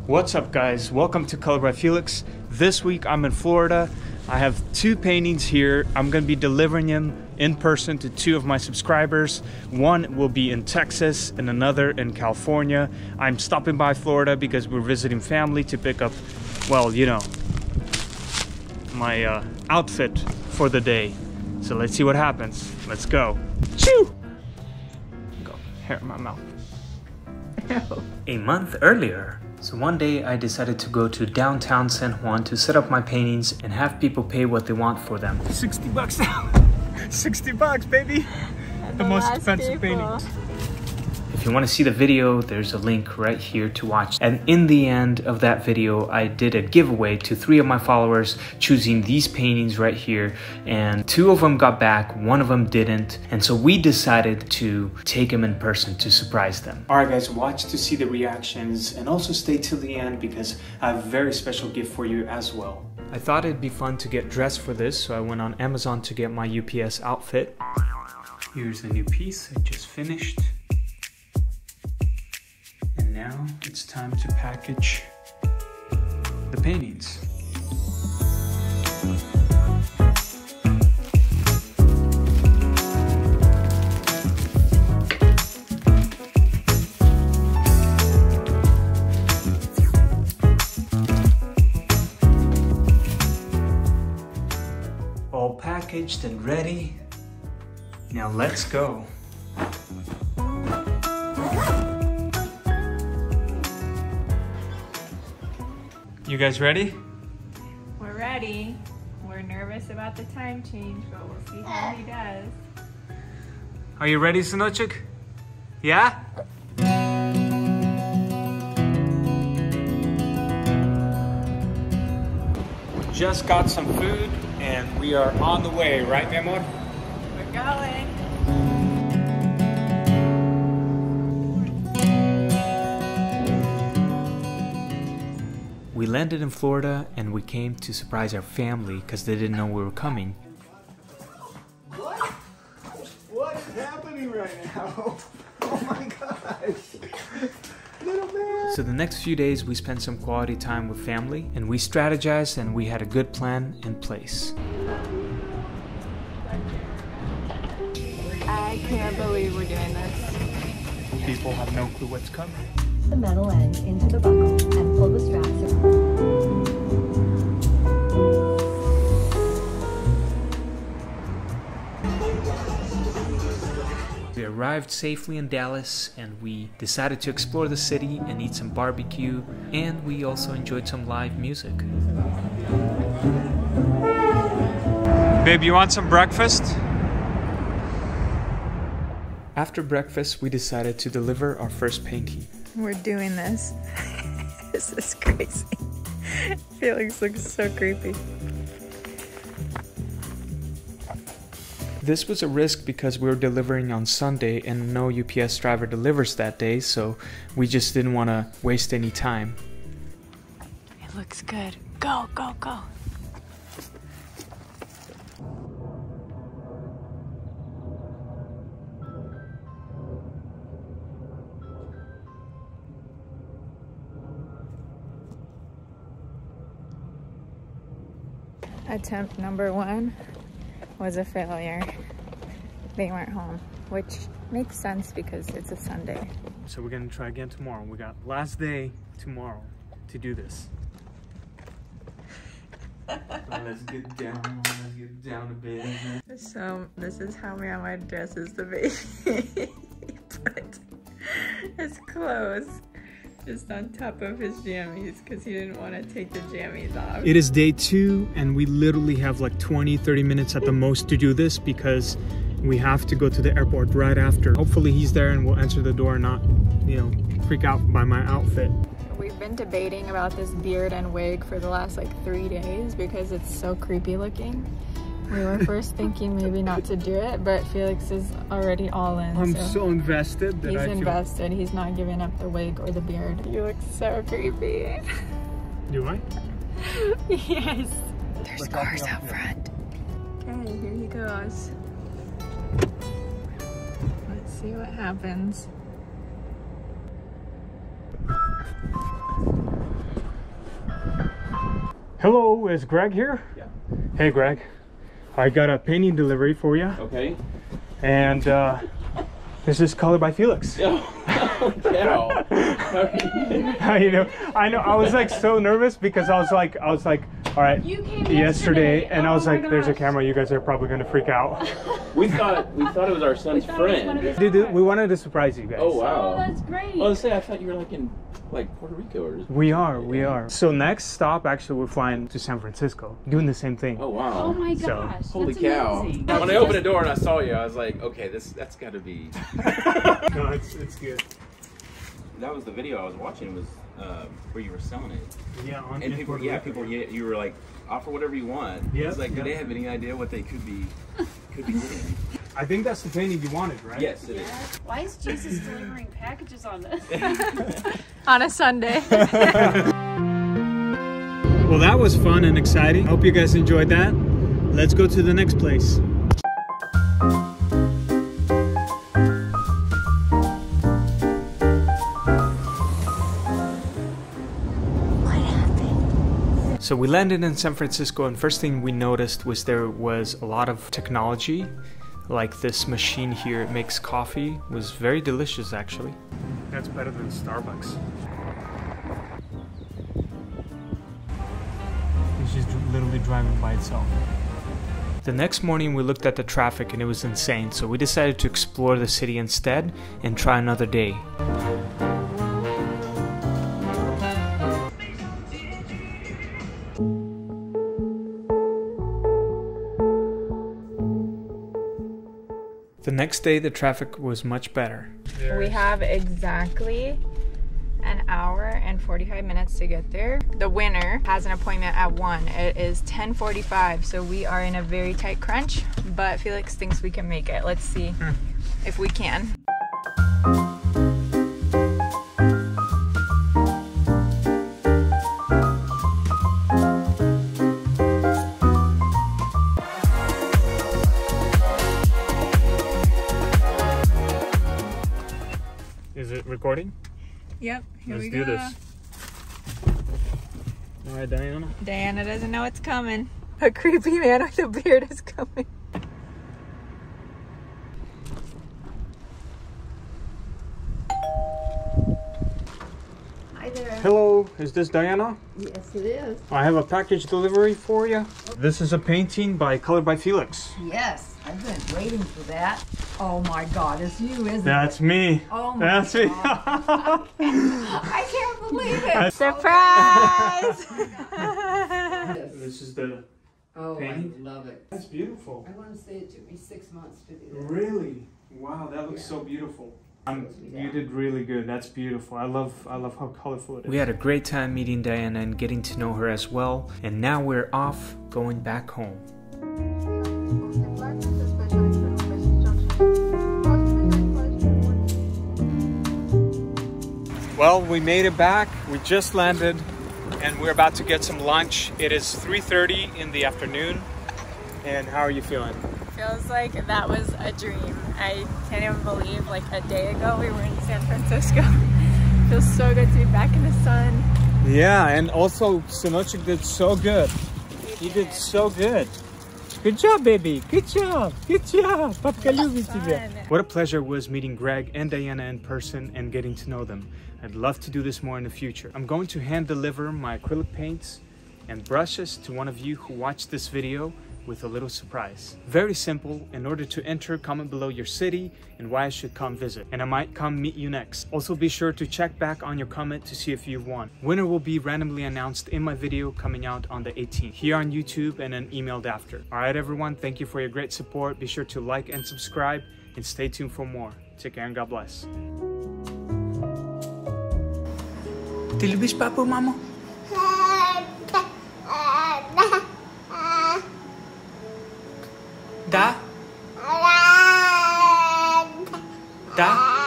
What's up guys, welcome to ColorByFeliks. This week I'm in Florida. I have two paintings here. I'm gonna be delivering them in person to two of my subscribers. One will be in Texas and another in California. I'm stopping by Florida because we're visiting family to pick up, well, you know, my outfit for the day. So let's see what happens. Let's go. Choo! Go, hair in my mouth. A month earlier, so one day I decided to go to downtown San Juan to set up my paintings and have people pay what they want for them. 60 bucks now. 60 bucks, baby. The most expensive paintings. If you want to see the video, there's a link right here to watch. And in the end of that video, I did a giveaway to 3 of my followers choosing these paintings right here. And 2 of them got back, 1 of them didn't. And so we decided to take them in person to surprise them. All right, guys, watch to see the reactions and also stay till the end because I have a very special gift for you as well. I thought it'd be fun to get dressed for this, so I went on Amazon to get my UPS outfit. Here's the new piece I just finished. And now it's time to package the paintings. All packaged and ready. Now let's go. You guys ready? We're ready. We're nervous about the time change, but we'll see how he does. Are you ready, Synochik? Yeah? Just got some food and we are on the way, right, mi amor? We're going. We landed in Florida and we came to surprise our family because they didn't know we were coming. What is happening right now? Oh my gosh. Little man. So the next few days we spent some quality time with family and we strategized and we had a good plan in place. I can't believe we're doing this. People have no clue what's coming. The metal end into the buckle and pull the straps around. We arrived safely in Dallas and we decided to explore the city and eat some barbecue, and we also enjoyed some live music. Babe, you want some breakfast? After breakfast, we decided to deliver our first painting. We're doing this. This is crazy. Felix looks so creepy. This was a risk because we were delivering on Sunday and no UPS driver delivers that day, so we just didn't want to waste any time. It looks good. Go, go, go. Attempt number 1 was a failure. They weren't home, which makes sense because it's a Sunday. So we're gonna try again tomorrow. We got last day tomorrow to do this. Let's get down a bit. So this is how Grandma dresses the baby. Put his clothes just on top of his jammies because he didn't want to take the jammies off. It is day 2 and we literally have like 20-30 minutes at the most to do this because we have to go to the airport right after. Hopefully he's there and we'll answer the door and not, you know, freak out by my outfit. We've been debating about this beard and wig for the last like 3 days because it's so creepy looking. We were first thinking maybe not to do it, but Felix is already all in. I'm so invested that he's invested. He's not giving up the wig or the beard. You look so creepy. Do I? Yes. There's cars out front. Okay, here he goes. Let's see what happens. Hello, is Greg here? Yeah. Hey Greg, I got a painting delivery for you. Okay. And this is ColorByFeliks. How you know? I know. I was like so nervous because I was like, all right. You came yesterday, and I was my like, there's a gosh. camera. You guys are probably gonna freak out. We thought it was our son's friend. Dude, we wanted to surprise you guys. Oh wow. Oh, that's great. Well, let's say I thought you were like in Puerto Rico or. We are. So next stop, actually, we're flying to San Francisco, doing the same thing. Oh wow. Oh my So, gosh. Holy that's cow. amazing. When I opened the door and I saw you, I was like, okay, that's got to be. No, it's good. That was the video I was watching, was where you were selling it. Yeah, on And people, you were like, offer whatever you want. Yeah. It's like, do they have any idea what they could be doing? I think that's the painting you wanted, right? Yes, it is. Why is Jesus delivering packages on this? On a Sunday. Well, that was fun and exciting. Hope you guys enjoyed that. Let's go to the next place. So we landed in San Francisco, and first thing we noticed was there was a lot of technology. Like this machine here, it makes coffee. It was very delicious, actually. That's better than Starbucks. It's just literally driving by itself. The next morning we looked at the traffic and it was insane, so we decided to explore the city instead and try another day. The next day the traffic was much better. We have exactly an hour and 45 minutes to get there. The winner has an appointment at 1. It is 10:45, so we are in a very tight crunch, but Felix thinks we can make it. Let's see if we can. Is it recording? Yep, here Let's we do go. this. All right, Diana. Diana doesn't know it's coming. A creepy man with a beard is coming. Hi there. Hello, is this Diana? Yes, it is. I have a package delivery for you. This is a painting by ColorByFeliks. Yes, I've been waiting for that. Oh my God, it's you, isn't it? That's me. Oh my That's me. I can't believe it. Surprise! This is the Oh, painting. I love it. That's beautiful. I want to say it took me 6 months to do that. Really? Wow, that looks so beautiful. You did really good. That's beautiful. I love how colorful it is. We had a great time meeting Diana and getting to know her as well. And now we're off going back home. Well, we made it back. We just landed and we're about to get some lunch. It is 3:30 in the afternoon. And how are you feeling? Feels like that was a dream. I can't even believe like a day ago we were in San Francisco. Feels so good to be back in the sun. Yeah, and also Sinochik did so good. He did so good. Good job, baby. Good job. Good job. Papka lubi тебя. What a pleasure it was meeting Greg and Diana in person and getting to know them. I'd love to do this more in the future. I'm going to hand deliver my acrylic paints and brushes to one of you who watched this video with a little surprise. Very simple. In order to enter, comment below your city and why I should come visit, and I might come meet you next. Also be sure to check back on your comment to see if you've won. Winner will be randomly announced in my video coming out on the 18th here on YouTube and then emailed after. Alright everyone, thank you for your great support. Be sure to like and subscribe and stay tuned for more. Take care and God bless. Tilbis papo mamo. Da? Da?